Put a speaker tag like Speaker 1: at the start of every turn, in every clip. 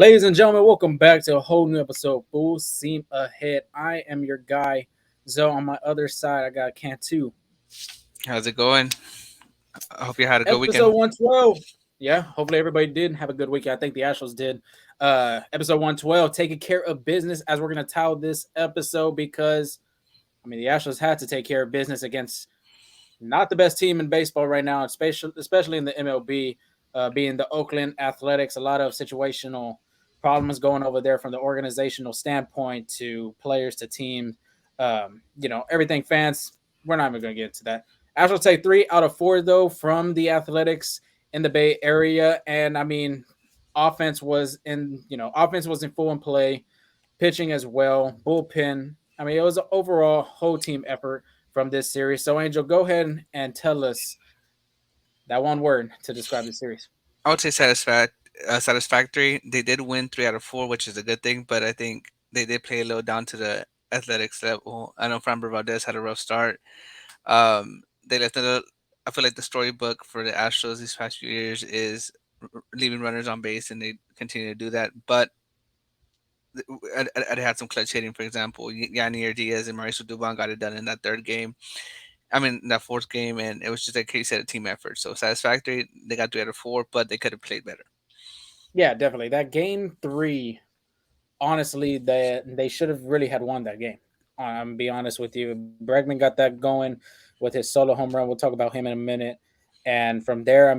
Speaker 1: Ladies and gentlemen, welcome back to a whole new episode. Full Steam Ahead. I am your guy, Zoe. On my other side, I got Cantu.
Speaker 2: How's it going? I hope you had a good
Speaker 1: Episode
Speaker 2: weekend.
Speaker 1: 112. Yeah, hopefully everybody did have a good weekend. I think the Astros did. Episode 112, taking care of business as we're going to title this episode because, the Astros had to take care of business against not the best team in baseball right now, especially in the MLB, being the Oakland Athletics. A lot of situational problems going over there from the organizational standpoint to players to teams. Everything fans. We're not even going to get into that. Astros take 3 out of 4 though from the Athletics in the Bay Area, and offense was in full in play, pitching as well, bullpen. It was an overall whole team effort from this series. So, Angel, go ahead and tell us that one word to describe the series.
Speaker 2: I would say satisfactory. They did win 3 out of 4, which is a good thing, but I think they did play a little down to the athletics level. I know Framber Valdez had a rough start. They left a. I feel like the storybook for the Astros these past few years is leaving runners on base, and they continue to do that. But I had some clutch hitting, for example. Yanier Diaz and Mauricio Dubon got it done in that third game. That fourth game, and it was just like he said, a team effort. So satisfactory. They got 3 out of 4, but they could have played better.
Speaker 1: Yeah, definitely. That game 3, honestly, they should have really had won that game. I'm gonna be honest with you. Bregman got that going with his solo home run. We'll talk about him in a minute. And from there,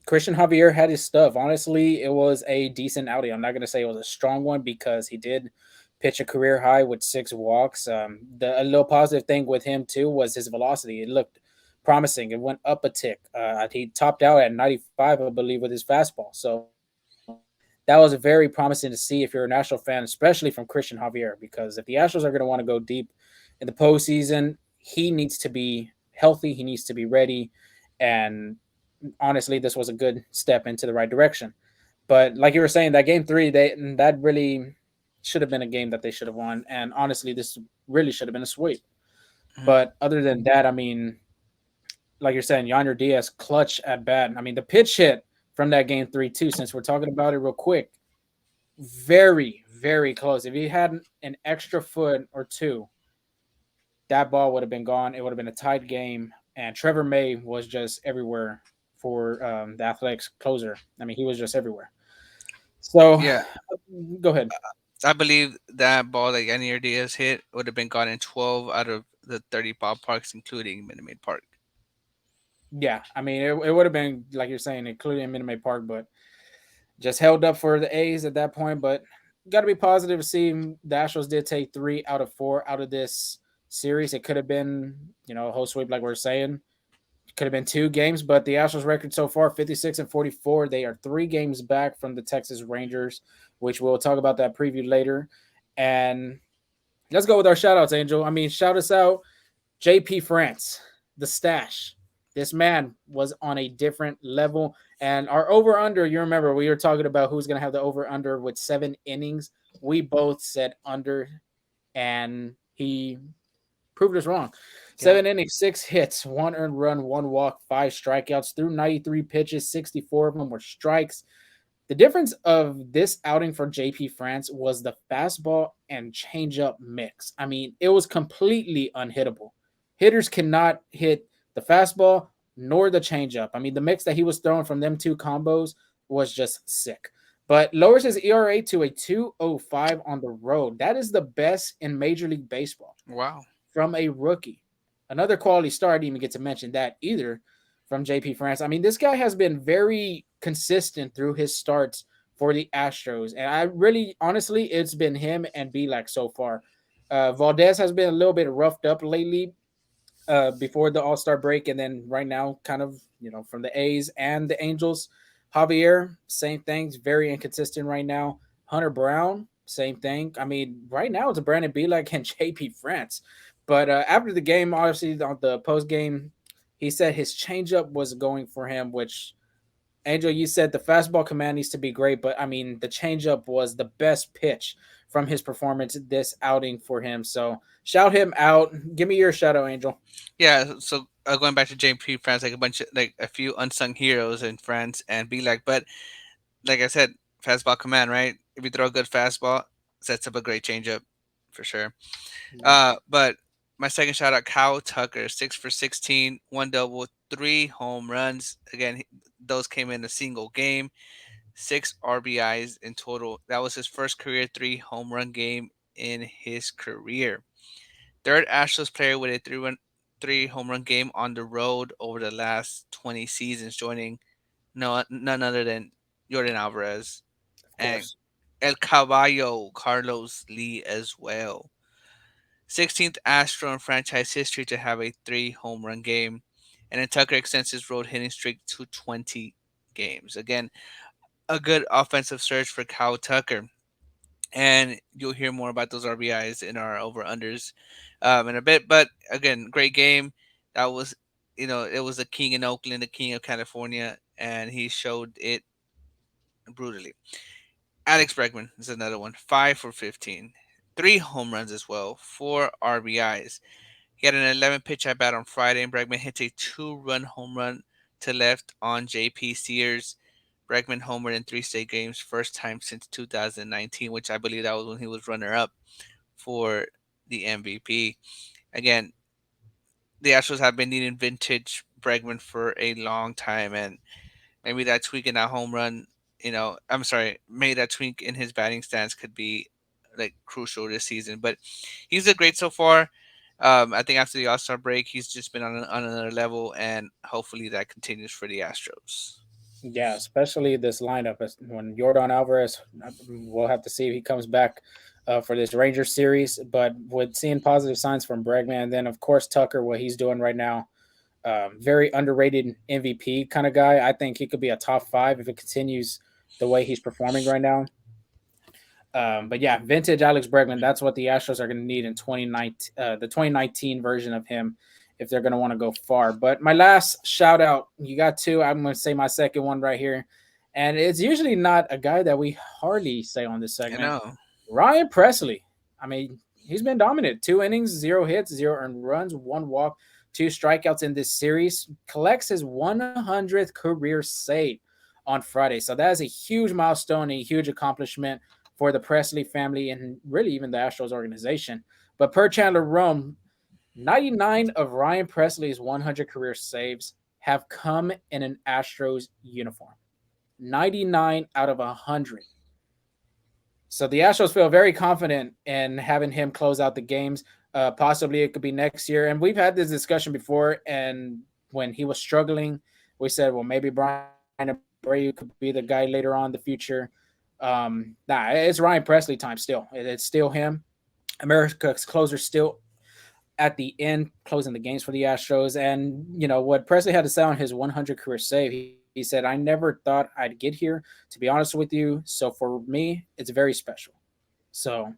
Speaker 1: Christian Javier had his stuff. Honestly, it was a decent outing. I'm not gonna say it was a strong one because he did pitch a career high with 6 walks. A little positive thing with him too was his velocity. It looked promising. It went up a tick. He topped out at 95, I believe, with his fastball. So that was very promising to see if you're a National fan, especially from Christian Javier, because if the Astros are going to want to go deep in the postseason, he needs to be healthy. He needs to be ready. And honestly, this was a good step into the right direction. But like you were saying, that game 3, that really should have been a game that they should have won. And honestly, this really should have been a sweep.
Speaker 2: Mhm.
Speaker 1: But other than that, like you're saying, Yonder Diaz clutch at bat. The pitch hit from that game 3 too. Since we're talking about it real quick, very very close. If he had an extra foot or two, that ball would have been gone. It would have been a tight game. And Trevor May was just everywhere for the Athletics closer. He was just everywhere. So,
Speaker 2: Yeah,
Speaker 1: go ahead.
Speaker 2: I believe that ball that Yanier Diaz hit would have been gone in 12 out of the 30 ballparks, including Minute Maid Park.
Speaker 1: Yeah, it would have been like you're saying, including Minute Maid Park, but just held up for the A's at that point. But got to be positive to see the Astros did take 3 out of 4 out of this series. It could have been, a whole sweep, like we are saying. It could have been 2 games, but the Astros record so far, 56-44. They are 3 games back from the Texas Rangers, which we'll talk about that preview later. And let's go with our shout outs, Angel. Shout us out, JP France, the stash. This man was on a different level. And our over under, you remember, we were talking about who's going to have the over under with 7 innings. We both said under, and he proved us wrong.
Speaker 2: Yeah.
Speaker 1: 7 innings, 6 hits, 1 earned run, 1 walk, 5 strikeouts through 93 pitches. 64 of them were strikes. The difference of this outing for JP France was the fastball and changeup mix. It was completely unhittable. Hitters cannot hit the fastball nor the changeup. The mix that he was throwing from them 2 combos was just sick. But lowers his ERA to a 2.05 on the road. That is the best in Major League Baseball
Speaker 2: Wow.
Speaker 1: from a rookie. Another quality star, I didn't even get to mention that either from JP France. This guy has been very consistent through his starts for the Astros. And I really, honestly, it's been him and Belak so far. Valdez has been a little bit roughed up lately before the All Star break. And then right now, kind of, from the A's and the Angels. Javier, same thing, very inconsistent right now. Hunter Brown, same thing. Right now it's a Brandon Belak and JP France. But after the game, obviously on the post game, he said his changeup was going for him, which Angel, you said the fastball command needs to be great, but the changeup was the best pitch from his performance this outing for him. So shout him out. Give me your shout out, Angel.
Speaker 2: Yeah. So going back to JP France, like a bunch of like a few unsung heroes in France and be like, but like I said, Fastball command, right? If you throw a good fastball, sets up a great changeup for sure.
Speaker 1: Mhm.
Speaker 2: But my second shout out, Kyle Tucker, 6 for 16, one double, 3 home runs. Again, those came in a single game, 6 RBIs in total. That was his first career 3 home run game in his career. Third Astros player with a 3 home run game on the road over the last 20 seasons, joining none other than Yordan Alvarez
Speaker 1: Of
Speaker 2: and
Speaker 1: course.
Speaker 2: El Caballo Carlos Lee as well. 16th Astro in franchise history to have a 3 home run game. And then Tucker extends his road hitting streak to 20 games. Again, a good offensive surge for Kyle Tucker. And you'll hear more about those RBIs in our over unders in a bit. But again, great game. That was, it was the king in Oakland, the king of California, and he showed it brutally. Alex Bregman is another one, 5 for 15, 3 home runs as well, 4 RBIs. He had an 11 pitch at bat on Friday, and Bregman hits a 2-run home run to left on JP Sears. Bregman homered in 3 straight games, first time since 2019, which I believe that was when he was runner up for the MVP. Again, the Astros have been needing vintage Bregman for a long time, and maybe that tweak in that home run, I'm sorry, maybe that tweak in his batting stance could be like crucial this season. But he's a great so far. I think after the All Star break, he's just been on another level, and hopefully that continues for the Astros.
Speaker 1: Yeah, especially this lineup when Yordan Alvarez. We'll have to see if he comes back for this Rangers series. But with seeing positive signs from Bregman, and then of course Tucker, what he's doing right now, very underrated MVP kind of guy. I think he could be a top five if it continues the way he's performing right now. But yeah, vintage Alex Bregman. That's what the Astros are going to need in 2019, the 2019 version of him, if they're going to want to go far. But my last shout out, you got two. I'm going to say my second one right here, and it's usually not a guy that we hardly say on this
Speaker 2: I
Speaker 1: segment.
Speaker 2: know.
Speaker 1: Ryan Presley. I mean, he's been dominant. 2 innings, 0 hits, 0 earned runs, 1 walk, 2 strikeouts in this series. Collects his 100th career save on Friday. So that is a huge milestone, a huge accomplishment for the Presley family and really even the Astros organization. But per Chandler Rome, 99 of Ryan Presley's 100 career saves have come in an Astros uniform. 99 out of 100. So the Astros feel very confident in having him close out the games. Possibly it could be next year. And we've had this discussion before. And when he was struggling, we said, well, maybe Brian Abreu could be the guy later on in the future. Nah, it's Ryan Presley time still. It's still him. America's closer still at the end, closing the games for the Astros. And, what Presley had to say on his 100 career save, he said, I never thought I'd get here, to be honest with you. So for me, it's very special. So,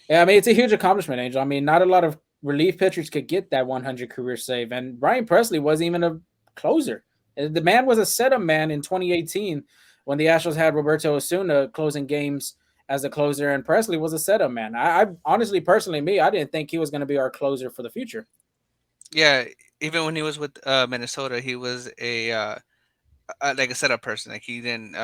Speaker 1: yeah, I mean, it's a huge accomplishment, Angel. I mean, not a lot of relief pitchers could get that 100 career save. And Brian Presley wasn't even a closer. The man was a setup man in 2018 when the Astros had Roberto Osuna closing games as a closer, and Presley was a setup man. I honestly, personally, I didn't think he was going to be our closer for the future.
Speaker 2: Yeah, even when he was with Minnesota, he was like a setup person. Like he didn't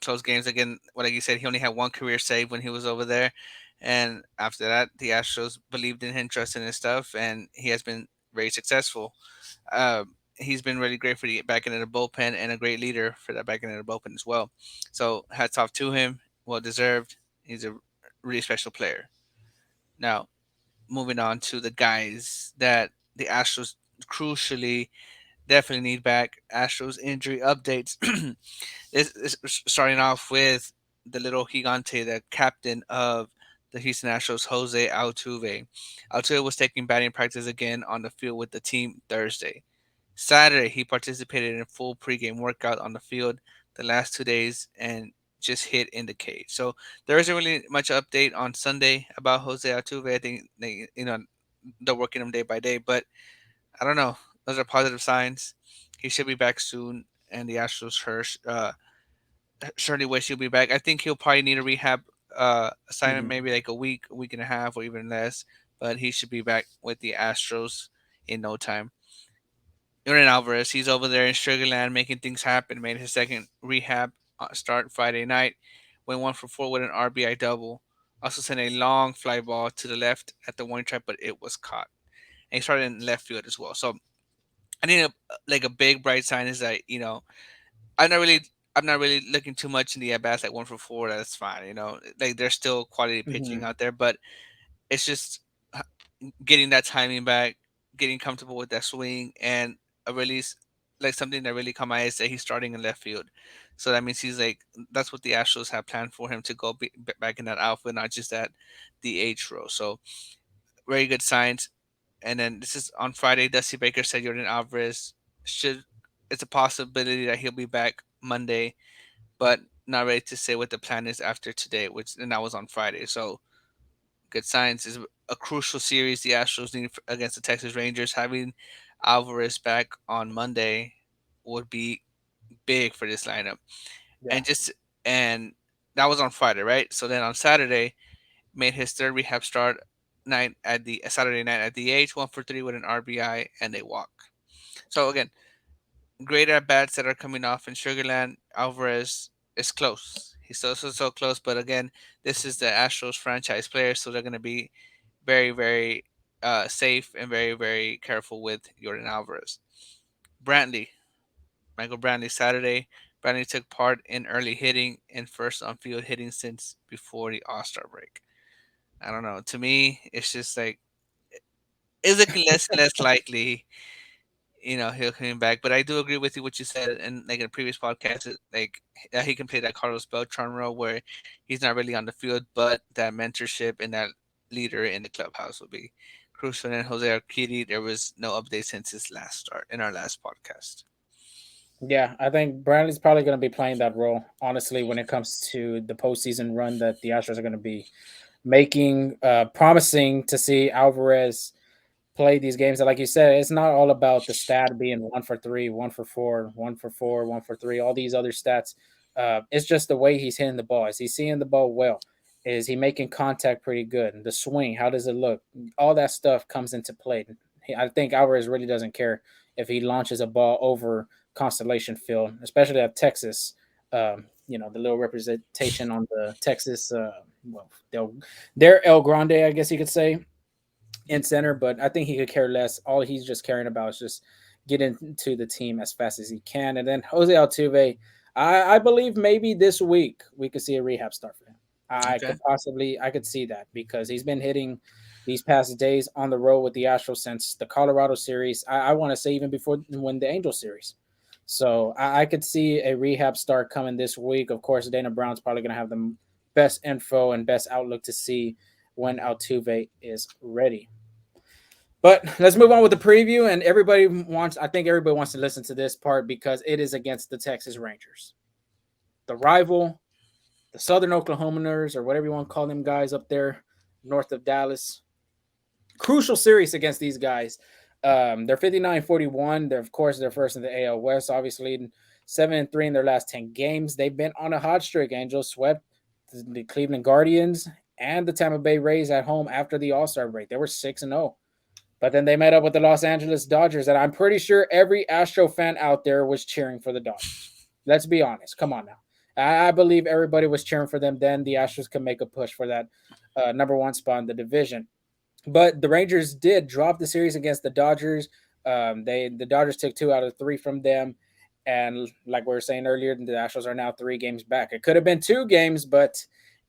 Speaker 2: close games. Again, like you said, he only had 1 career save when he was over there, and after that, the Astros believed in him, trusted in his stuff, and he has been very successful. He's been really great for the back end of the bullpen and a great leader for that back end of the bullpen as well. So hats off to him. Well deserved. He's a really special player. Now, moving on to the guys that the Astros crucially definitely need back. Astros injury updates. This is starting off with the little gigante, the captain of the Houston Astros, Jose Altuve. Altuve was taking batting practice again on the field with the team Thursday. Saturday, he participated in a full pregame workout on the field the last 2 days and just hit in the cage. So there isn't really much update on Sunday about Jose Altuve. I think they're working him day by day, but I don't know. Those are positive signs. He should be back soon, and the Astros surely wish he'll be back. I think he'll probably need a rehab assignment,
Speaker 1: Mhm.
Speaker 2: maybe like a week and a half, or even less. But he should be back with the Astros in no time. Yordan Alvarez, he's over there in Sugarland making things happen. Made his second rehab start Friday night went 1 for 4 with an RBI double. Also sent a long fly ball to the left at the warning track, but it was caught. And he started in left field as well. So I think like a big bright sign is that I'm not really I'm not really looking too much in the at bats like 1 for 4. That's fine. Like there's still quality pitching
Speaker 1: Hmm.
Speaker 2: out there, but it's just getting that timing back, getting comfortable with that swing, and a release like something that really caught my eye is that he's starting in left field. So that means he's like that's what the Astros have planned for him to go back in that outfield, not just at the H row. So very good signs. And then this is on Friday. Dusty Baker said Yordan Alvarez should. It's a possibility that he'll be back Monday, but not ready to say what the plan is after today, which and that was on Friday. So good signs is a crucial series the Astros need against the Texas Rangers. Having Alvarez back on Monday would be big for this lineup.
Speaker 1: Yeah.
Speaker 2: And that was on Friday, right? So then on Saturday, made his third rehab start night at the Saturday night at the H, 1 for 3 with an RBI and a walk. So again, great at bats that are coming off in Sugarland. Alvarez is close. He's so close, but again, this is the Astros franchise player, so they're going to be very very safe and very very careful with Jordan Alvarez. Brantley, Michael Brantley, Saturday. Brantley took part in early hitting and first on field hitting since before the All Star break. I don't know. To me, it's just like it's looking less and less likely, he'll come back. But I do agree with you what you said, and like in a previous podcast, like he can play that Carlos Beltran role where he's not really on the field, but that mentorship and that leader in the clubhouse will be crucial. And Jose Arquidi, there was no update since his last start in our last podcast.
Speaker 1: Yeah, I think Bradley's probably going to be playing that role. Honestly, when it comes to the postseason run that the Astros are going to be making, promising to see Alvarez play these games. And like you said, it's not all about the stat being 1 for 3, 1 for 4, 1 for 4, 1 for 3, all these other stats. It's just the way he's hitting the ball. Is he seeing the ball well? Is he making contact pretty good? The swing, how does it look? All that stuff comes into play. I think Alvarez really doesn't care if he launches a ball over Constellation Field, especially at Texas. The little representation on the Texas, well, they're El Grande, I guess you could say, in center, but I think he could care less. All he's just caring about is just getting into the team as fast as he can. And then Jose Altuve, I believe maybe this week we could see a rehab start for him.
Speaker 2: Okay.
Speaker 1: I could see that because he's been hitting these past days on the road with the Astros since the Colorado series. I want to say even before when the Angel series. So I could see a rehab start coming this week. Of course, Dana Brown's probably going to have the best info and best outlook to see when Altuve is ready. But let's move on with the preview. And I think everybody wants to listen to this part because it is against the Texas Rangers, the rival, the Southern Oklahomans, or whatever you want to call them guys up there north of Dallas. Crucial series against these guys. They're 59-41. They're, of course, they're first in the AL West, obviously 7-3 in their last 10 games. They've been on a hot streak. Angels swept the Cleveland Guardians and the Tampa Bay Rays at home after the All-Star break. They were 6-0. But then they met up with the Los Angeles Dodgers, and I'm pretty sure every Astro fan out there was cheering for the Dodgers. Let's be honest. Come on now. I believe everybody was cheering for them. Then the Astros can make a push for that number one spot in the division. But the Rangers did drop the series against the Dodgers. The Dodgers took 2 out of 3 from them, and like we were saying earlier, the Astros are now 3 games back. It could have been 2 games, but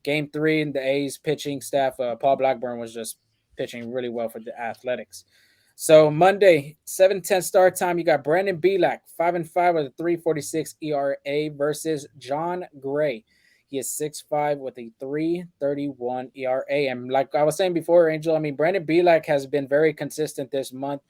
Speaker 1: game 3, the A's pitching staff, Paul Blackburn was just pitching really well for the Athletics. So Monday, 7:10 start time. You got Brandon Belak, 5-5 with a 3.46 ERA versus John Gray. He is 6'5 with a 3.31 ERA. And like I was saying before, Angel, I mean, Brandon Belak has been very consistent this month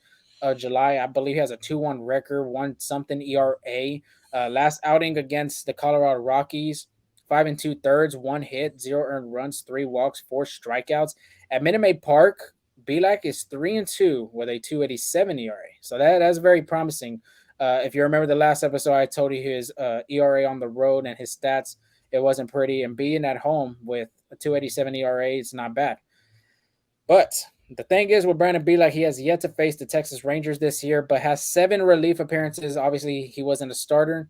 Speaker 1: of July. I believe he has a 2-1 record, 1 something ERA. Last outing against the Colorado Rockies, 5 2/3, 1 hit, 0 earned runs, 3 walks, 4 strikeouts. At Minute Maid Park, Belak is 3-2 with a 2.87 ERA. So that's very promising. If you remember the last episode, I told you his ERA on the road and his stats, it wasn't pretty. And being at home with a 2.87 ERA, it's not bad. But the thing is with Brandon Belak, he has yet to face the Texas Rangers this year, but has 7 relief appearances. Obviously, he wasn't a starter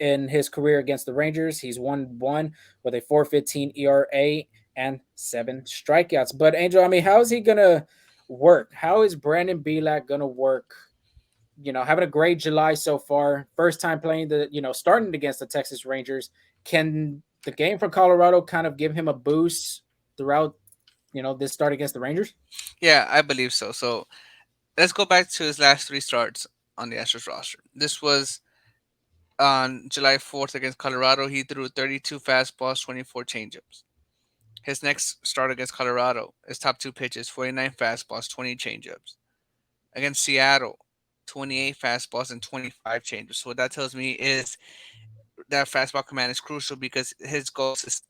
Speaker 1: in his career against the Rangers. He's 1-1 with a 4.15 ERA and 7 strikeouts. But Angel, I mean, how is he gonna work? How is Brandon Belak gonna work? Having a great July so far. First time playing starting against the Texas Rangers. Can the game from Colorado kind of give him a boost throughout, this start against the Rangers?
Speaker 2: Yeah, I believe so. So let's go back to his last three starts on the Astros roster. This was on July 4th against Colorado. He threw 32 fastballs, 24 changeups. His next start against Colorado, his top two pitches, 49 fastballs, 20 changeups. Against Seattle, 28 fastballs and 25 changeups. So what that tells me is that fastball command is crucial because his goal is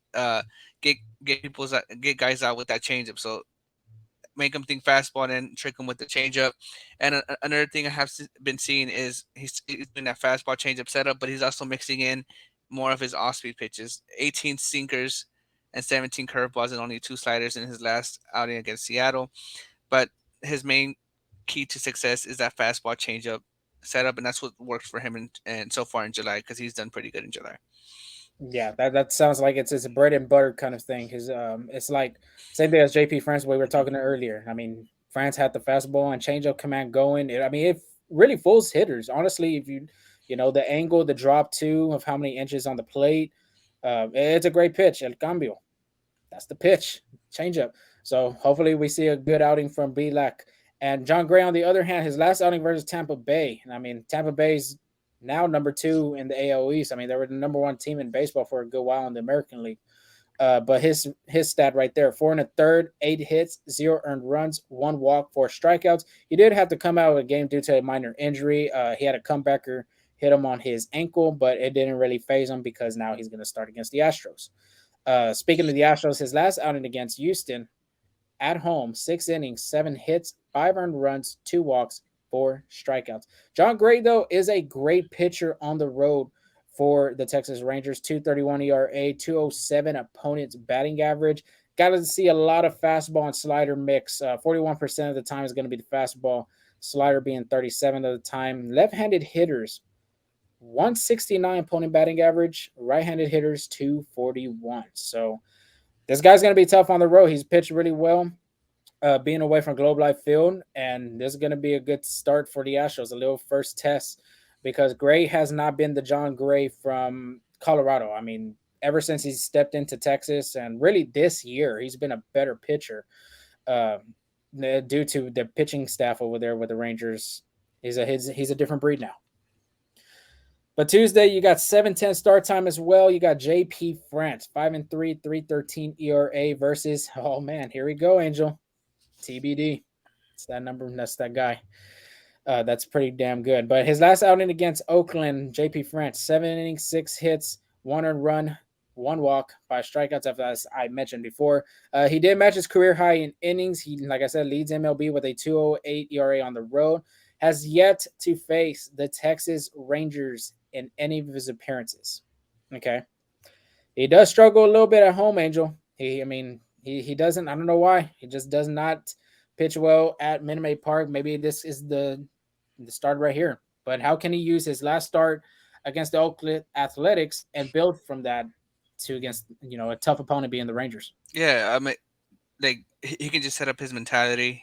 Speaker 2: get get guys out with that changeup. So make them think fastball and then trick them with the changeup. And another thing I have been seeing is he's doing that fastball changeup setup, but he's also mixing in more of his off-speed pitches. 18 sinkers and 17 curveballs and only two sliders in his last outing against Seattle. But his main key to success is that fastball changeup setup, and that's what works for him and so far in July because he's done pretty good in July.
Speaker 1: Yeah, that sounds like it's a bread and butter kind of thing. Because it's like same thing as JP France we were talking earlier. I mean, France had the fastball and changeup command going. It really fools hitters. Honestly, if the angle, the drop too of how many inches on the plate, it's a great pitch. El cambio, that's the pitch, changeup. So hopefully we see a good outing from Belak. And John Gray, on the other hand, his last outing versus Tampa Bay. I mean, Tampa Bay's now number two in the AL East. I mean, they were the number one team in baseball for a good while in the American League. But his stat right there: 4 1/3, 8 hits, 0 earned runs, 1 walk, 4 strikeouts. He did have to come out of the game due to a minor injury. He had a comebacker hit him on his ankle, but it didn't really phase him because now he's going to start against the Astros. Speaking of the Astros, his last outing against Houston at home, 6 innings, 7 hits, 5 earned runs, 2 walks, 4 strikeouts. John Gray, though, is a great pitcher on the road for the Texas Rangers. 2.31 ERA, 2.07 opponent's batting average. Got to see a lot of fastball and slider mix. 41% of the time is going to be the fastball, slider being 37 of the time. Left-handed hitters, 169 opponent batting average. Right-handed hitters, 241. So this guy's going to be tough on the road. He's pitched really well, being away from Globe Life Field, and this is going to be a good start for the Astros, a little first test, because Gray has not been the John Gray from Colorado. I mean, ever since he stepped into Texas, and really this year, he's been a better pitcher uh, due to the pitching staff over there with the Rangers. He's a different breed now. But Tuesday, you got 7:10 start time as well. You got JP France, 5-3, 3.13 ERA versus, oh man, here we go, Angel. TBD. It's that number. That's that guy. That's pretty damn good. But his last outing against Oakland, JP France, 7 innings, 6 hits, 1 earned run, 1 walk, 5 strikeouts, as I mentioned before. He did match his career high in innings. He, like I said, leads MLB with a 2.08 ERA on the road. Has yet to face the Texas Rangers in any of his appearances. Okay. He does struggle a little bit at home, Angel. He doesn't. I don't know why. He just does not pitch well at Minute Maid Park. Maybe this is the start right here. But how can he use his last start against the Oakland Athletics and build from that to against a tough opponent being the Rangers?
Speaker 2: Yeah, I mean, like he can just set up his mentality,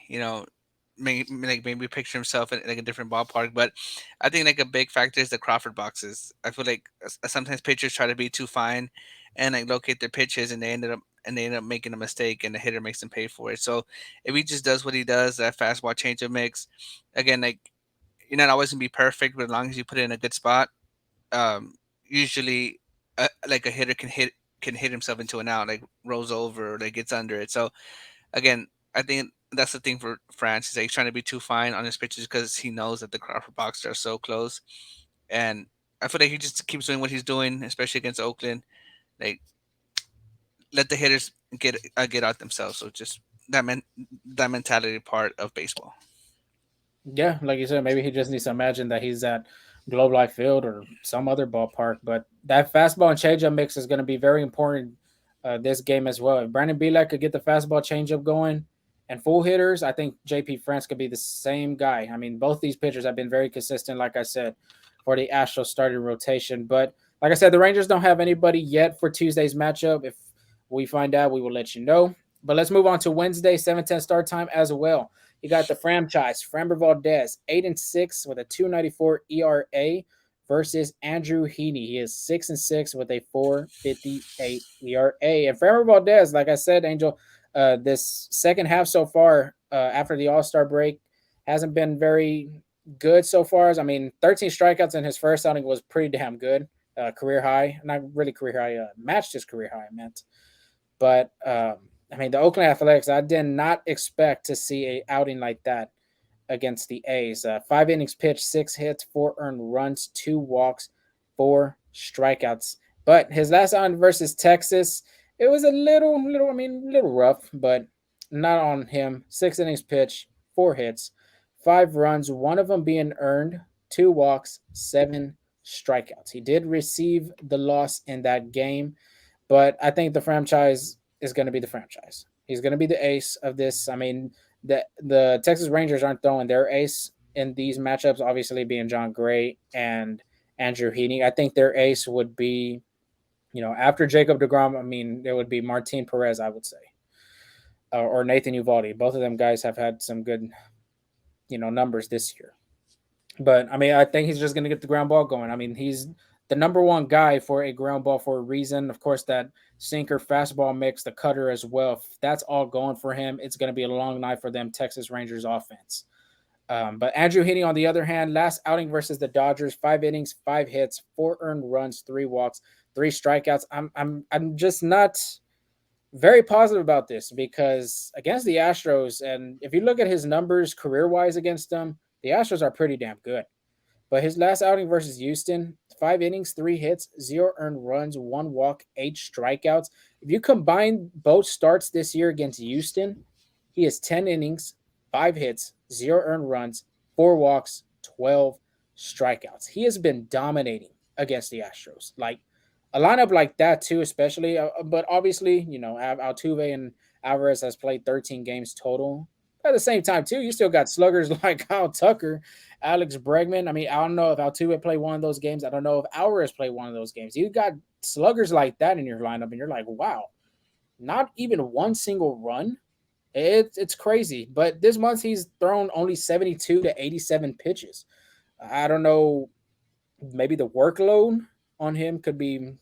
Speaker 2: maybe picture himself in like a different ballpark. But I think like a big factor is the Crawford boxes. I feel like sometimes pitchers try to be too fine and like locate their pitches, and they end up making a mistake, and the hitter makes them pay for it. So if he just does what he does, that fastball changeup mix, again, like you're not always gonna be perfect, but as long as you put it in a good spot, usually like a hitter can hit himself into an out, like rolls over or like gets under it. So again, I think that's the thing for France is like he's trying to be too fine on his pitches because he knows that the Crawford boxes are so close, and I feel like he just keeps doing what he's doing, especially against Oakland. Like let the hitters get out themselves. So just that mentality part of baseball.
Speaker 1: Yeah, like you said, maybe he just needs to imagine that he's at Globe Life Field or some other ballpark. But that fastball and changeup mix is going to be very important this game as well. If Brandon Belak could get the fastball changeup going and full hitters, I think JP France could be the same guy. I mean, both these pitchers have been very consistent, like I said, for the Astros starting rotation. But Like I said, the Rangers don't have anybody yet for Tuesday's matchup. If we find out, we will let you know. But let's move on to Wednesday, 7:10 start time as well. You got the franchise, Framber Valdez, 8-6 with a 2.94 ERA versus Andrew Heaney. He is 6-6 with a 4.58 ERA. And Framber Valdez, like I said, Angel, this second half so far after the All Star break hasn't been very good so far. I mean, 13 strikeouts in his first outing was pretty damn good, career high. Not really career high, matched his career high, I meant. But I mean, the Oakland Athletics, I did not expect to see a outing like that against the A's. 5 innings pitched, 6 hits, 4 earned runs, 2 walks, 4 strikeouts. But his last outing versus Texas, it was a little rough, but not on him. 6 innings pitched, 4 hits, 5 runs, one of them being earned, 2 walks, 7 strikeouts. He did receive the loss in that game, but I think the franchise is going to be the franchise. He's going to be the ace of this. I mean, the Texas Rangers aren't throwing their ace in these matchups, obviously being John Gray and Andrew Heaney. I think their ace would be, after Jacob DeGrom, I mean, it would be Martin Perez, I would say, or Nathan Uvalde. Both of them guys have had some good, numbers this year. But I mean, I think he's just going to get the ground ball going. I mean, he's the number one guy for a ground ball for a reason. Of course, that sinker fastball mix, the cutter as well. If that's all going for him, it's going to be a long night for them Texas Rangers offense. But Andrew Heaney, on the other hand, last outing versus the Dodgers, 5 innings, 5 hits, 4 earned runs, 3 walks, 3 strikeouts. I'm just not very positive about this because against the Astros, and if you look at his numbers career wise against them, the Astros are pretty damn good. But his last outing versus Houston, 5 innings, 3 hits, 0 earned runs, 1 walk, 8 strikeouts. If you combine both starts this year against Houston, he has 10 innings, 5 hits, 0 earned runs, 4 walks, 12 strikeouts. He has been dominating against the Astros. Like a lineup like that too, especially. But obviously, Altuve and Alvarez has played 13 games total. At the same time, too, you still got sluggers like Kyle Tucker, Alex Bregman. I mean, I don't know if Altuve played one of those games. I don't know if Alvarez played one of those games. You got sluggers like that in your lineup, and you're like, wow, not even one single run. It's crazy. But this month he's thrown only 72 to 87 pitches. I don't know. Maybe the workload on him could be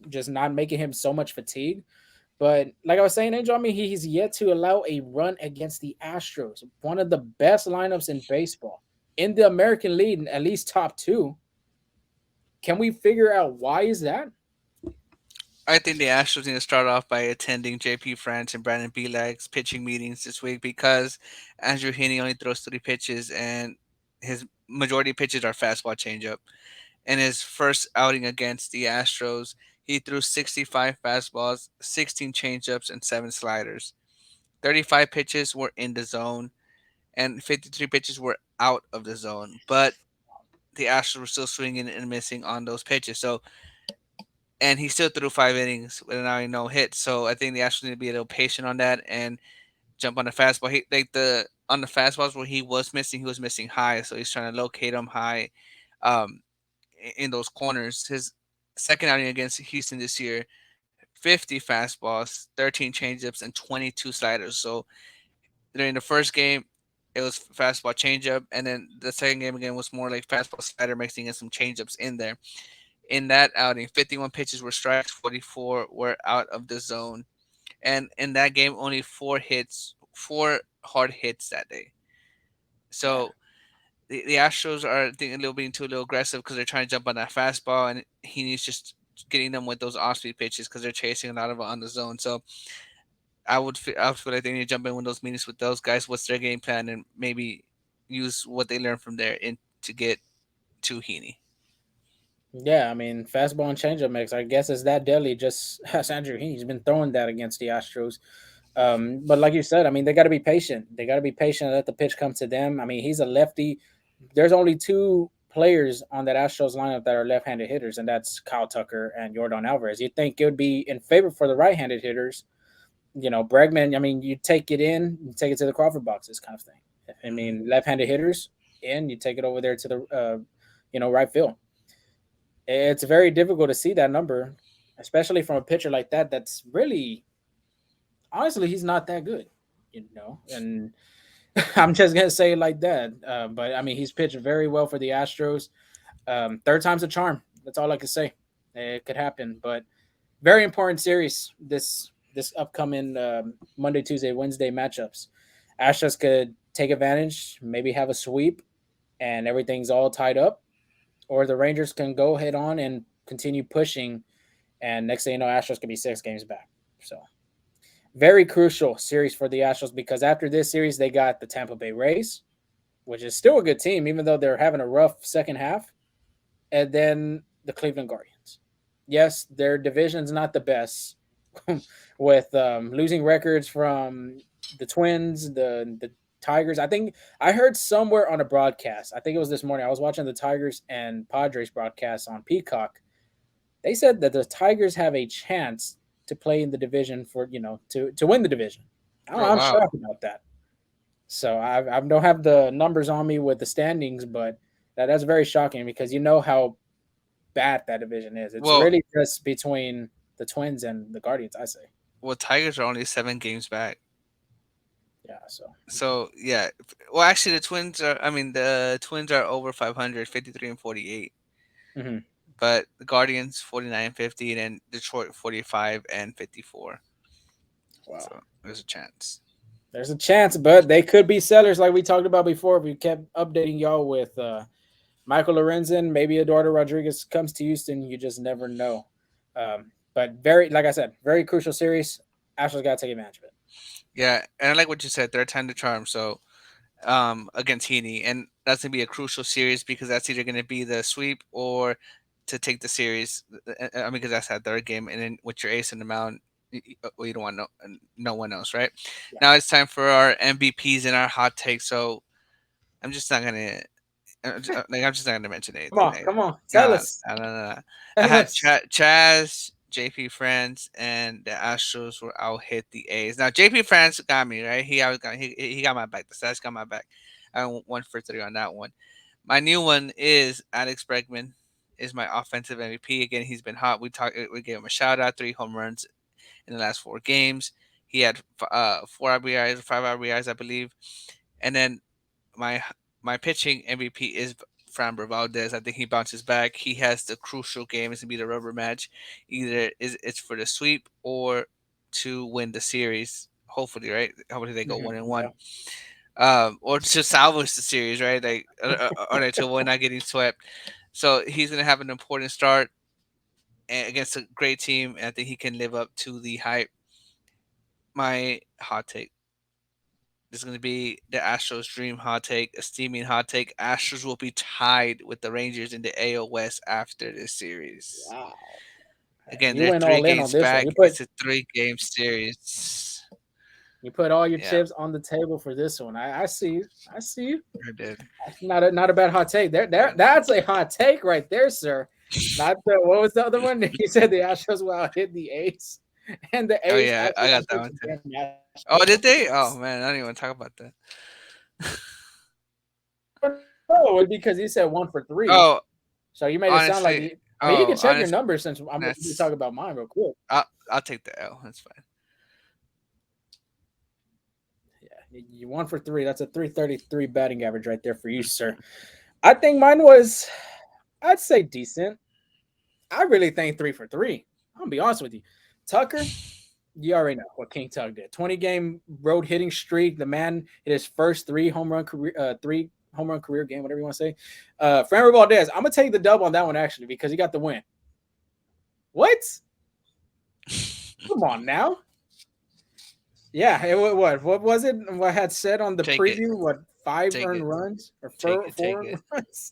Speaker 1: just not making him so much fatigue. But like I was saying, Angel, I mean, he's yet to allow a run against the Astros, one of the best lineups in baseball, in the American League, at least top two. Can we figure out why is that?
Speaker 2: I think the Astros need to start off by attending JP France and Brandon Belak's pitching meetings this week because Andrew Heaney only throws 3 pitches and his majority of pitches are fastball changeup. In his first outing against the Astros, he threw 65 fastballs, 16 changeups, and 7 sliders. 35 pitches were in the zone, and 53 pitches were out of the zone. But the Astros were still swinging and missing on those pitches. So, and he still threw 5 innings with an outing no hit. So I think the Astros need to be a little patient on that and jump on the fastball. He like the on the fastballs where he was missing high. So he's trying to locate them high. Um, in those corners. His second outing against Houston this year, 50 fastballs, 13 changeups, and 22 sliders. So during the first game, it was fastball changeup, and then the second game again was more like fastball slider mixing in some changeups in there. In that outing, 51 pitches were strikes, 44 were out of the zone, and in that game, only 4 hits, 4 hard hits that day.
Speaker 1: Yeah.
Speaker 2: So the Astros are I think a little being too a little aggressive because they're trying to jump on that fastball, and he needs just getting them with those off speed pitches because they're chasing a lot of it on the zone. So I would feel like they need to jump in with those meetings with those guys. What's their game plan, and maybe use what they learned from there in to get to Heaney.
Speaker 1: Yeah, I mean, fastball and changeup mix. I guess it's that deadly. Just as Andrew Heaney's been throwing that against the Astros. But like you said, I mean, they got to be patient. They got to be patient and let the pitch come to them. I mean, he's a lefty. There's only two players on that Astros lineup that are left-handed hitters, and that's Kyle Tucker and Yordan Alvarez. You'd think it would be in favor for the right-handed hitters. Bregman. I mean, you take it in, you take it to the Crawford boxes, kind of thing. I
Speaker 2: Hmm.
Speaker 1: mean, left-handed hitters, and you take it over there to the, right field. It's very difficult to see that number, especially from a pitcher like that. That's really, honestly, he's not that good, And I'm just gonna say it like that. But I mean, he's pitched very well for the Astros. Third time's a charm. That's all I can say. It could happen, but very important series this upcoming Monday, Tuesday, Wednesday matchups. Astros could take advantage, maybe have a sweep, and everything's all tied up, or the Rangers can go head on and continue pushing, and next thing you know, Astros could be 6 games back. So very crucial series for the Astros because after this series, they got the Tampa Bay Rays, which is still a good team, even though they're having a rough second half, and then the Cleveland Guardians. Yes, their division's not the best, with losing records from the Twins, the Tigers. I think I heard somewhere on a broadcast. I think it was this morning. I was watching the Tigers and Padres broadcast on Peacock. They said that the Tigers have a chance to play in the division for to win the division.
Speaker 2: Oh
Speaker 1: I'm
Speaker 2: wow.
Speaker 1: shocked about that. So I don't have the numbers on me with the standings, but that's very shocking because you know how bad that division is. It's
Speaker 2: Well,
Speaker 1: really just between the Twins and the Guardians, I say.
Speaker 2: Tigers are only 7 games back.
Speaker 1: Yeah. So.
Speaker 2: So yeah, well actually the Twins are. I mean the Twins are over 500, 53 and 48.
Speaker 1: Mhm.
Speaker 2: But the Guardians 49 and 50, and then Detroit 45 and 54.
Speaker 1: Wow.
Speaker 2: So there's a chance.
Speaker 1: There's a chance, but they could be sellers like we talked about before. We kept updating y'all with Michael Lorenzen. Maybe Eduardo Rodriguez comes to Houston. You just never know. But very, like I said, very crucial series. Astros got to take advantage of it.
Speaker 2: Yeah, and I like what you said. Third time the charm. So against Heaney, and that's gonna be a crucial series because that's either gonna be the sweep or to take the series. I mean, because that's that third game, and then with your ace in the mound, well, you don't want no one else, right?
Speaker 1: Yeah.
Speaker 2: Now it's time for our MVPs and our hot takes. So I'm just not gonna. I'm just not gonna mention anything. Like,
Speaker 1: Come on, tell
Speaker 2: no,
Speaker 1: us,
Speaker 2: no, no, no. I
Speaker 1: tell
Speaker 2: had
Speaker 1: us.
Speaker 2: Chaz, JP France, and the Astros were out hit the A's. Now JP France got me right. He got my back. The stats got my back. I went 1 for 3 on that one. My new one is Alex Bregman is my offensive MVP. Again, he's been hot. We gave him a shout out. 3 home runs in the last 4 games. He had 4 RBIs, 5 RBIs, I believe. And then my my pitching MVP is Framber Valdez. I think he bounces back. He has the crucial game. It's gonna be the rubber match. Either it's for the sweep or to win the series. Hopefully, right? Hopefully they go
Speaker 1: Mhm.
Speaker 2: 1-1.
Speaker 1: Yeah.
Speaker 2: Or to salvage the series, right? Like, or to avoid not getting swept. So he's gonna have an important start against a great team, and I think he can live up to the hype. My hot take: this is going to be the Astros' dream hot take, a steaming hot take. Astros will be tied with the Rangers in the AL West after this series.
Speaker 1: Wow.
Speaker 2: Again,
Speaker 1: You
Speaker 2: they're
Speaker 1: went
Speaker 2: three
Speaker 1: all in on
Speaker 2: games
Speaker 1: this one.
Speaker 2: back. It's a 3 game series.
Speaker 1: You put all your
Speaker 2: Yeah,
Speaker 1: chips on the table for this one. I see you. I see you.
Speaker 2: I did.
Speaker 1: Not a bad hot take. That's a hot take right there, sir. Not the what was the other one? You said the Astros will hit the A's, and the
Speaker 2: Oh,
Speaker 1: A's
Speaker 2: yeah, I
Speaker 1: actually
Speaker 2: got
Speaker 1: end
Speaker 2: that
Speaker 1: up
Speaker 2: one too.
Speaker 1: beating the
Speaker 2: Oh, did they?
Speaker 1: Astros.
Speaker 2: Oh, man, I didn't even talk about that.
Speaker 1: No, because you said 1 for 3,
Speaker 2: Oh,
Speaker 1: so you made it sound like
Speaker 2: honestly,
Speaker 1: you. I mean, you can
Speaker 2: oh,
Speaker 1: check your
Speaker 2: honest,
Speaker 1: numbers since I'm going to
Speaker 2: that's,
Speaker 1: talk about mine real quick.
Speaker 2: I'll take the L. That's fine.
Speaker 1: Yeah, you 1 for 3. That's a 333 batting average right there for you, sir. I think mine was, I'd say decent. I really think 3 for 3. I'm gonna be honest with you. Tucker, you already know what King Tug did. 20-game road hitting streak. The man hit his first 3 home run career game, whatever you want to say. Framber Valdez, I'm gonna take the dub on that one actually because he got the win. What? Come on now. Yeah, what was it? What I had said on the
Speaker 2: Take it.
Speaker 1: preview? What, five
Speaker 2: Take it.
Speaker 1: earned runs or
Speaker 2: Take it. Take
Speaker 1: four
Speaker 2: it.
Speaker 1: earned runs?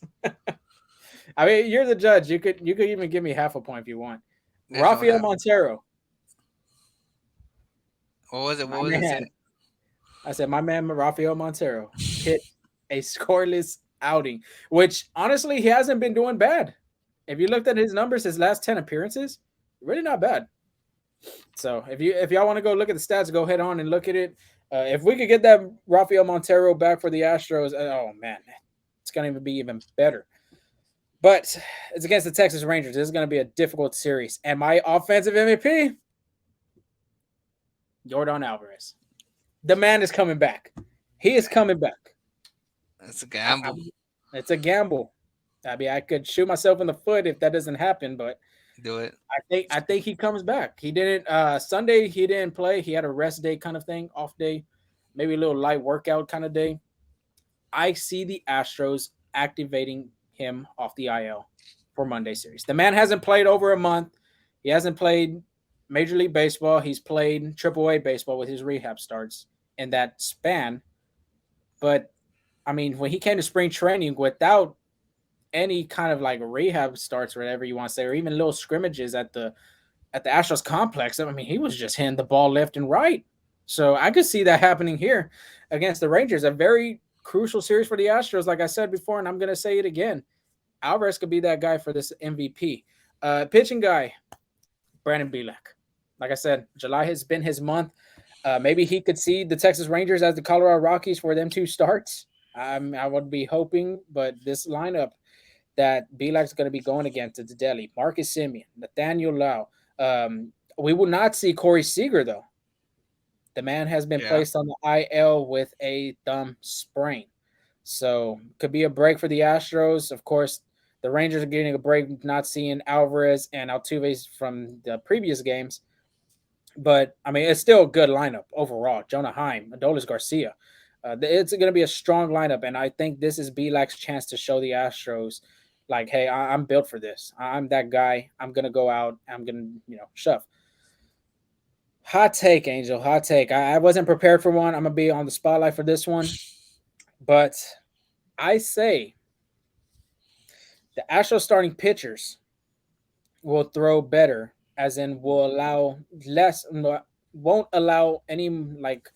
Speaker 1: I mean, you're the judge. You could even give me half a point if you want.
Speaker 2: There's no
Speaker 1: Rafael
Speaker 2: half.
Speaker 1: Montero,
Speaker 2: What was it?
Speaker 1: my
Speaker 2: What was it
Speaker 1: man.
Speaker 2: saying?
Speaker 1: I said my man Rafael Montero hit a scoreless outing, which honestly he hasn't been doing bad. If you looked at his numbers, his last 10 appearances, really not bad. So if y'all want to go look at the stats, go head on and look at it. If we could get that Rafael Montero back for the Astros, oh man, it's gonna even be even better. But it's against the Texas Rangers. This is going to be a difficult series. And my offensive MVP, Yordan Alvarez. The man is coming back. He is coming back.
Speaker 2: It's a
Speaker 1: I,
Speaker 2: gamble.
Speaker 1: it's a gamble. I mean, I could shoot myself in the foot if that doesn't happen, but
Speaker 2: Do it.
Speaker 1: I think he comes back. He didn't Sunday he didn't play. He had a rest day kind of thing, off day, maybe a little light workout kind of day. I see the Astros activating him off the IL for Monday series. The man hasn't played over a month. He hasn't played Major League Baseball. He's played AAA baseball with his rehab starts in that span. But I mean, when he came to spring training without any kind of like rehab starts or whatever you want to say, or even little scrimmages at the Astros complex, I mean, he was just hitting the ball left and right. So I could see that happening here against the Rangers. A very crucial series for the Astros, like I said before, and I'm going to say it again. Alvarez could be that guy for this MVP. Pitching guy, Brandon Bielak. Like I said, July has been his month. Maybe he could see the Texas Rangers as the Colorado Rockies for them two starts. I would be hoping, but this lineup that Bilak's going to be going against is Delhi, Marcus Semien, Nathaniel Lau. We will not see Corey Seager, though. The man has been
Speaker 2: Yeah.
Speaker 1: placed on the IL with a thumb sprain. So could be a break for the Astros. Of course, the Rangers are getting a break not seeing Alvarez and Altuve from the previous games. But I mean, it's still a good lineup overall. Jonah Heim, Adolis Garcia. It's going to be a strong lineup, and I think this is Belak's chance to show the Astros, like, hey, I'm built for this. I'm that guy. I'm going to go out. I'm going to, shove. Hot take, Angel. Hot take. I wasn't prepared for one. I'm going to be on the spotlight for this one. But I say the Astros starting pitchers will throw better, as in will allow less, won't allow any, like,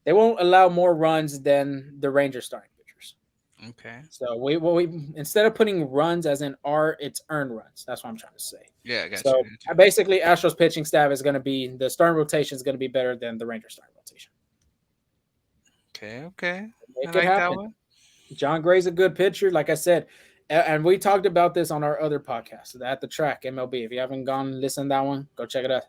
Speaker 1: they won't allow more runs than the Rangers starting pitchers.
Speaker 2: Okay.
Speaker 1: So we instead of putting runs as in R, it's earned runs. That's what I'm trying to say.
Speaker 2: Yeah, I got you.
Speaker 1: So
Speaker 2: Got you.
Speaker 1: basically, Astros pitching staff is going to be the starting rotation is going to be better than the Rangers starting rotation.
Speaker 2: Okay. Okay. I
Speaker 1: Make it
Speaker 2: like that
Speaker 1: happen.
Speaker 2: one.
Speaker 1: John Gray's a good pitcher, like I said, and we talked about this on our other podcast at the track MLB. If you haven't gone and listened to that one, go check it out.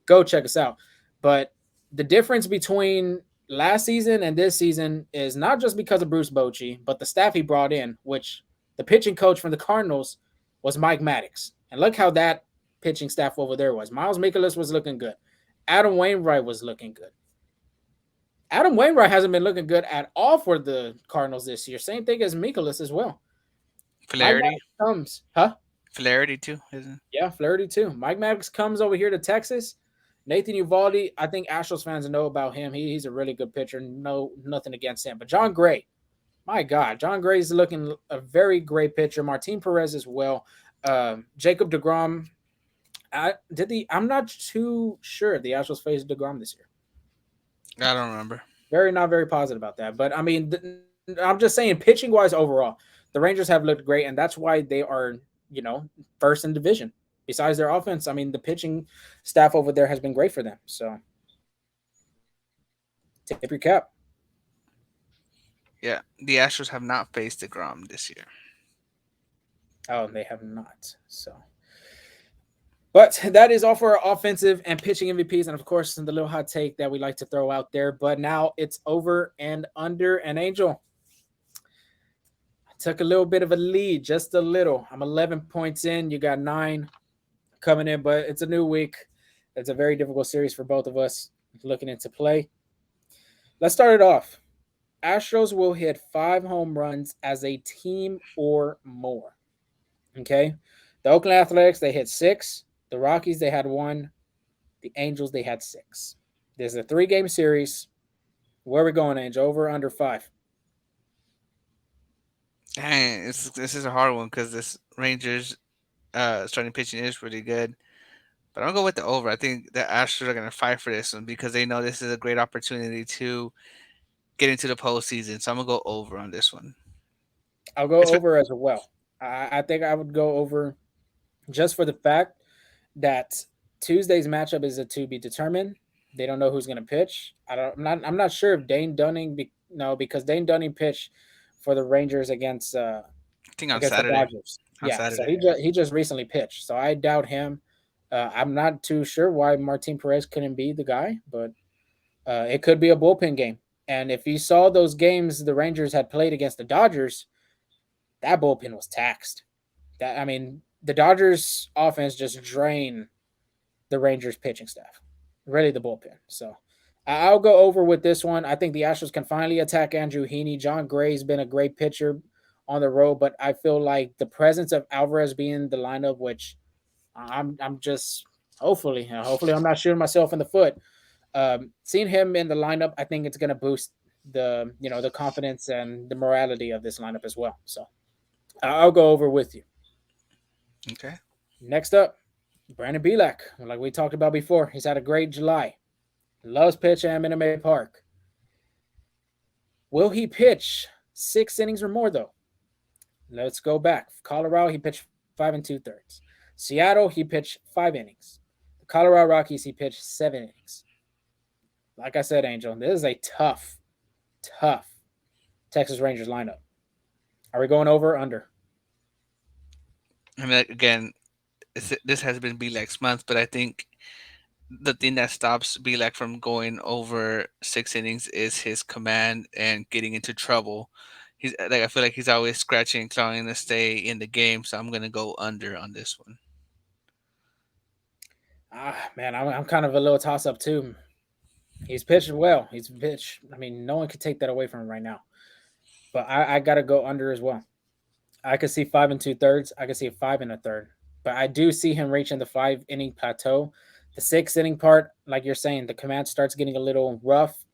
Speaker 1: Go check us out. But the difference between last season and this season is not just because of Bruce Bochy, but the staff he brought in, which the pitching coach from the Cardinals was Mike Maddox. And look how that pitching staff over there was. Miles Mikolas was looking good. Adam Wainwright was looking good. Adam Wainwright hasn't been looking good at all for the Cardinals this year. Same thing as Mikolas as well. Mike
Speaker 2: Flaherty.
Speaker 1: Maddox comes, huh?
Speaker 2: Flaherty too, isn't
Speaker 1: Yeah, Flaherty too. Mike Maddox comes over here to Texas. Nathan Uvalde, I think Astros fans know about him. He's a really good pitcher. No, nothing against him. But John Gray, my God, John Gray is looking a very great pitcher. Martin Perez as well. Jacob DeGrom. I'm not too sure the Astros faced DeGrom this year.
Speaker 2: it? I don't remember.
Speaker 1: Not very positive about that. But I mean, I'm just saying, pitching wise overall, the Rangers have looked great, and that's why they are, first in division. Besides their offense, I mean, the pitching staff over there has been great for them. So tip your cap.
Speaker 2: Yeah, the Astros have not faced the Grom this year.
Speaker 1: Oh, they have not. So, but that is all for our offensive and pitching MVPs, and of course, the little hot take that we like to throw out there. But now it's over and under. And Angel, I took a little bit of a lead, just a little. I'm 11 points in. You got 9 coming in, but it's a new week. It's a very difficult series for both of us looking into play. Let's start it off. Astros will hit 5 home runs as a team or more. Okay. The Oakland Athletics, they hit 6. The Rockies, they had 1. The Angels, they had 6. There's a 3-game series. Where are we going, Angel? Over or under 5?
Speaker 2: Dang, this is a hard one because this Rangers starting pitching is pretty good. But I'm gonna go with the over. I think the Astros are gonna fight for this one because they know this is a great opportunity to get into the postseason. So I'm gonna go over on this one.
Speaker 1: I'll go
Speaker 2: It's
Speaker 1: over as well. I think I would go over just for the fact that Tuesday's matchup is a to be determined. They don't know who's going to pitch. I'm not sure if Dane Dunning. No, because Dane Dunning pitched for the Rangers against
Speaker 2: I think on
Speaker 1: against the
Speaker 2: Saturday.
Speaker 1: Dodgers.
Speaker 2: on
Speaker 1: Yeah, so
Speaker 2: Saturday.
Speaker 1: he just recently pitched, so I doubt him. I'm not too sure why Martin Perez couldn't be the guy, but it could be a bullpen game. And if you saw those games the Rangers had played against the Dodgers, that bullpen was taxed. That I mean, the Dodgers offense just drained the Rangers pitching staff, really the bullpen. So I'll go over with this one. I think the Astros can finally attack Andrew Heaney. John Gray's been a great pitcher on the road, but I feel like the presence of Alvarez being the lineup, which I'm just hopefully I'm not shooting myself in the foot. Seeing him in the lineup, I think it's going to boost the confidence and the morality of this lineup as well. So I'll go over with you.
Speaker 2: Okay.
Speaker 1: Next up, Brandon Belak. Like we talked about before, he's had a great July. Loves pitching at Minute Maid Park. Will he pitch 6 innings or more though? Let's go back. Colorado, he pitched 5 2/3. Seattle, he pitched 5 innings. The Colorado Rockies, he pitched 7 innings. Like I said, Angel, this is a tough Texas Rangers lineup. Are we going over or under?
Speaker 2: I mean, like, again, this has been Belak's month, but I think the thing that stops Belak from going over 6 innings is his command and getting into trouble. He's like, I feel like he's always scratching and clawing to stay in the game, so I'm gonna go under on this one.
Speaker 1: Man, I'm kind of a little toss up too. He's pitched well. He's pitched. I mean, no one could take that away from him right now. But I got to go under as well. I could see 5 2/3. I could see 5 1/3. But I do see him reaching the 5 inning plateau. The 6 inning part, like you're saying, the command starts getting a little rough.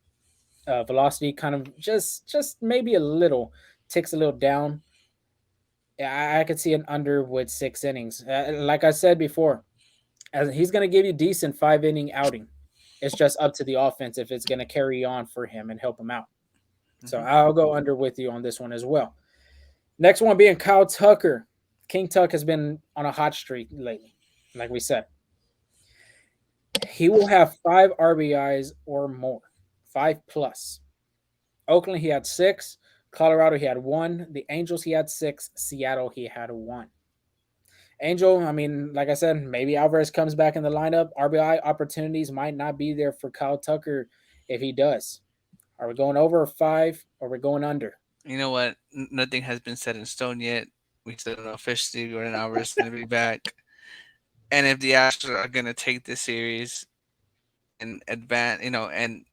Speaker 1: Velocity kind of just maybe a little ticks a little down. Yeah, I could see an under with 6 innings. Like I said before, as he's going to give you decent 5 inning outing. It's just up to the offense if it's going to carry on for him and help him out. So
Speaker 2: Hmm.
Speaker 1: I'll go under with you on this one as well. Next one being Kyle Tucker. King Tuck has been on a hot streak lately. Like we said, he will have 5 RBIs or more, 5 plus. Oakland, he had 6. Colorado, he had 1. The Angels, he had 6. Seattle, he had 1. Angel, I mean, like I said, maybe Alvarez comes back in the lineup. RBI opportunities might not be there for Kyle Tucker if he does. Are we going over 5 or are we going under?
Speaker 2: You know what? Nothing has been set in stone yet. We still don't know officially Yordan Alvarez is gonna be back. And if the Astros are gonna take this series and advance, and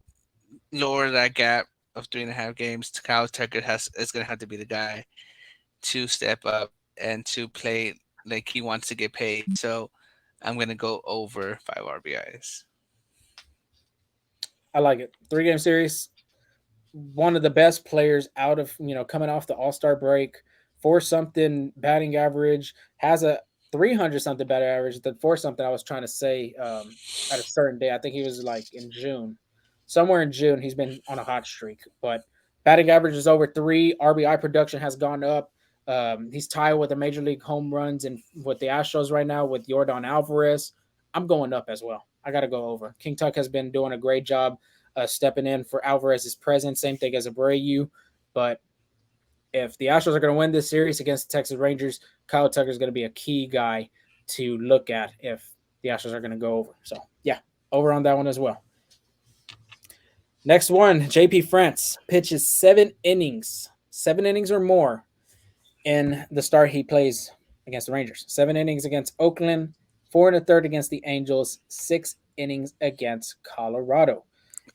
Speaker 2: lower that gap of 3.5 games, Kyle Tucker has is gonna have to be the guy to step up and to play like he wants to get paid. So I'm gonna go over 5 RBIs.
Speaker 1: I like it. 3 game series. One of the best players out of coming off the All Star break, 4 something batting average, has a 300 something batting average. The 4 something I was trying to say at a certain day. I think he was like in June, somewhere in June. He's been on a hot streak, but batting average is over 3. RBI production has gone up. He's tied with the major league home runs and with the Astros right now with Yordan Alvarez. I'm going up as well. I got to go over. King Tuck has been doing a great job stepping in for Alvarez's presence. Same thing as Abreu. But if the Astros are going to win this series against the Texas Rangers, Kyle Tucker is going to be a key guy to look at if the Astros are going to go over. So, yeah, over on that one as well. Next one, JP France pitches 7 innings, 7 innings or more in the start he plays against the Rangers. 7 innings against Oakland, 4 1/3 against the Angels, 6 innings against Colorado.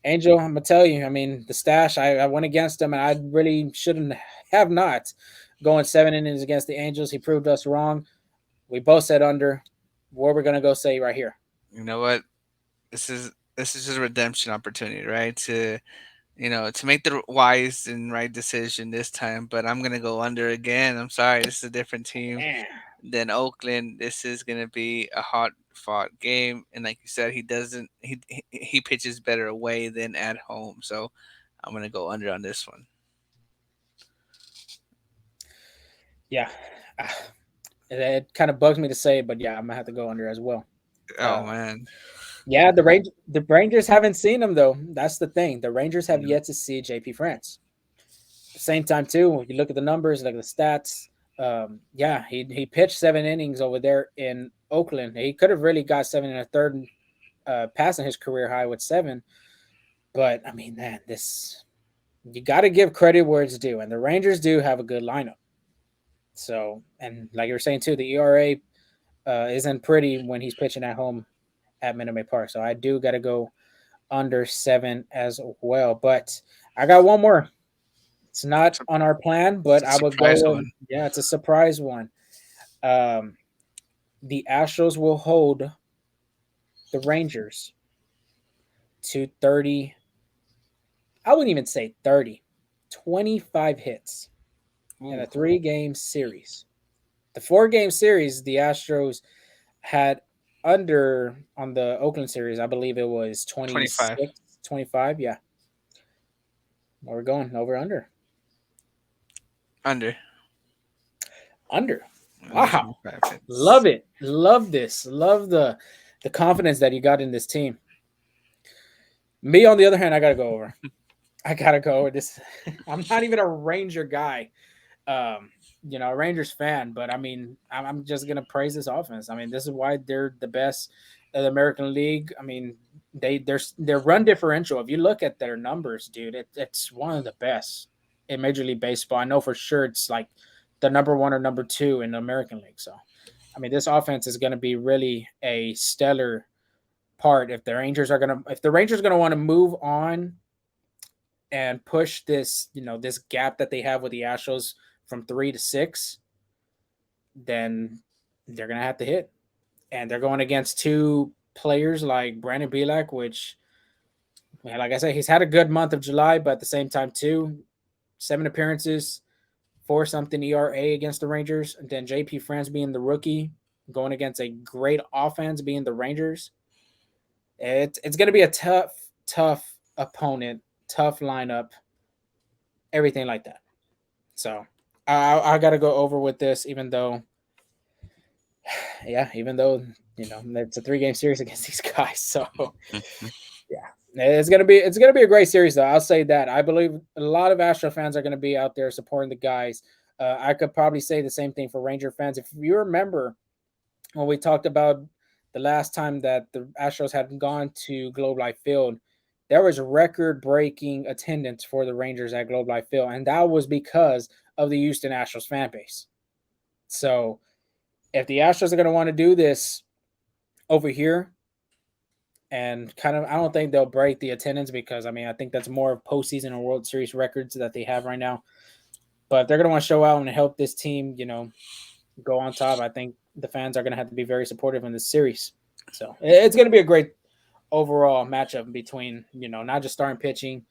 Speaker 1: Angel, I'm gonna tell you, I mean, the stash, I went against him and I really shouldn't have not going 7 innings against the Angels. He proved us wrong. We both said under. What we're gonna go say right here.
Speaker 2: You know what? This is just a redemption opportunity, right? To make the wise and right decision this time. But I'm gonna go under again. I'm sorry, this is a different team
Speaker 1: Man.
Speaker 2: than Oakland. This is gonna be a hard fought game, and like you said, he doesn't he pitches better away than at home. So I'm gonna go under on this one.
Speaker 1: Yeah. It kind of bugs me to say it, but yeah, I'm gonna have to go under as well.
Speaker 2: Oh
Speaker 1: Uh,
Speaker 2: man.
Speaker 1: yeah, the Rangers haven't seen him though. That's the thing. The Rangers have
Speaker 2: No.
Speaker 1: yet to see JP France. At the same time, too, when you look at the numbers, look at the stats. Yeah, he pitched 7 innings over there in Oakland. He could have really got 7 and a third, passing his career high with 7. But I mean, man, this you got to give credit where it's due, and the Rangers do have a good lineup. So, and like you were saying too, the ERA isn't pretty when he's pitching at home at Minute Maid Park. So I do got to go under 7 as well. But I got one more. It's not
Speaker 2: It's a,
Speaker 1: on our plan,
Speaker 2: it's
Speaker 1: but
Speaker 2: a
Speaker 1: I would go
Speaker 2: surprise
Speaker 1: with,
Speaker 2: one.
Speaker 1: yeah, it's a surprise one. Um, the Astros will hold the Rangers to 30. I wouldn't even say 30, 25 hits in
Speaker 2: Ooh,
Speaker 1: a 3-game series. The 4-game series, the Astros had under on the Oakland series, I believe it was
Speaker 2: 25
Speaker 1: 26, 25. Yeah. We're going over under.
Speaker 2: under
Speaker 1: Under.
Speaker 2: under
Speaker 1: Wow.
Speaker 2: 25
Speaker 1: Love
Speaker 2: hits.
Speaker 1: it. Love this. Love the confidence that you got in this team. Me, on the other hand, I gotta go over. I gotta go over this. I'm not even a Ranger guy, um, a Rangers fan, but I mean, I'm just gonna praise this offense. I mean, this is why they're the best of the American League. I mean, their run differential. If you look at their numbers, dude, it's one of the best in Major League Baseball. I know for sure it's like the number one or number two in the American League. So, I mean, this offense is going to be really a stellar part if the Rangers are gonna want to move on and push this, this gap that they have with the Astros from 3 to 6, then they're gonna have to hit. And they're going against two players like Brandon Belak, which, like I said, he's had a good month of July, but at the same time, too, 7 appearances, 4 something ERA against the Rangers. And then JP France being the rookie, going against a great offense being the Rangers. It's gonna be a tough opponent, tough lineup, everything like that. So I got to go over with this, even though, yeah, even though it's a 3-game series against these guys. So
Speaker 2: Mhm.
Speaker 1: yeah, it's gonna be a great series, though. I'll say that. I believe a lot of Astro fans are gonna be out there supporting the guys. I could probably say the same thing for Ranger fans. If you remember when we talked about the last time that the Astros had gone to Globe Life Field, there was record-breaking attendance for the Rangers at Globe Life Field, and that was because of the Houston Astros fan base. So, if the Astros are going to want to do this over here, and kind of, I don't think they'll break the attendance because, I mean, I think that's more of postseason or World Series records that they have right now. But if they're going to want to show out and help this team, go on top, I think the fans are going to have to be very supportive in this series. So it's going to be a great overall matchup between, not just starting pitching,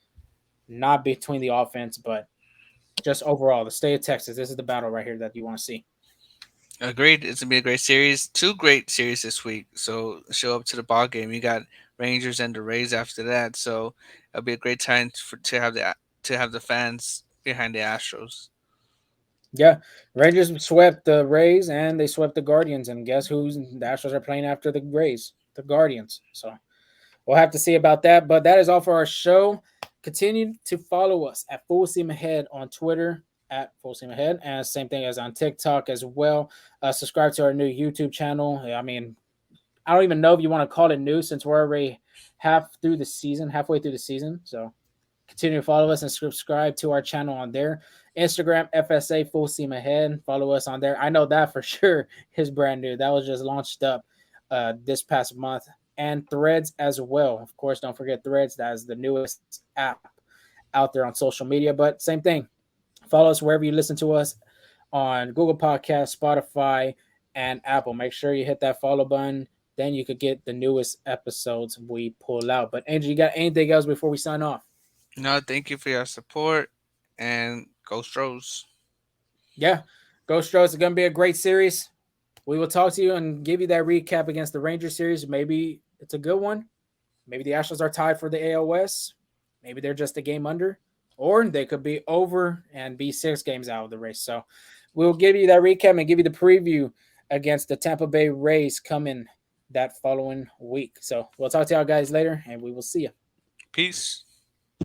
Speaker 1: not between the offense, but just overall the state of Texas. This is the battle right here that you want to see.
Speaker 2: Agreed. It's gonna be a great series. Two great series this week. So show up to the ball game. You got Rangers and the Rays after that. So it'll be a great time to have the fans behind the Astros.
Speaker 1: Yeah, Rangers swept the Rays and they swept the Guardians, and guess who's the Astros are playing after the Rays? The Guardians. So we'll have to see about that. But that is all for our show. Continue to follow us at Full Steam Ahead on Twitter at Full Steam Ahead, and same thing as on TikTok as well. Subscribe to our new YouTube channel. I mean, I don't even know if you want to call it new since we're already halfway through the season. So continue to follow us and subscribe to our channel on there. Instagram, FSA Full Steam Ahead. Follow us on there. I know that for sure is brand new. That was just launched up this past month. And Threads as well. Of course, don't forget Threads. That is the newest app out there on social media. But same thing. Follow us wherever you listen to us on Google Podcasts, Spotify, and Apple. Make sure you hit that follow button. Then you could get the newest episodes we pull out. But Andrew, you got anything else before we sign off?
Speaker 2: No, thank you for your support and go Stros.
Speaker 1: Yeah, Go Stros. It's going to be a great series. We will talk to you and give you that recap against the Ranger series. Maybe it's a good one. Maybe the Astros are tied for the AL West. Maybe they're just a game under, or they could be over and be 6 games out of the race. So we'll give you that recap and give you the preview against the Tampa Bay Rays coming that following week. So we'll talk to y'all guys later, and we will see you.
Speaker 2: Peace.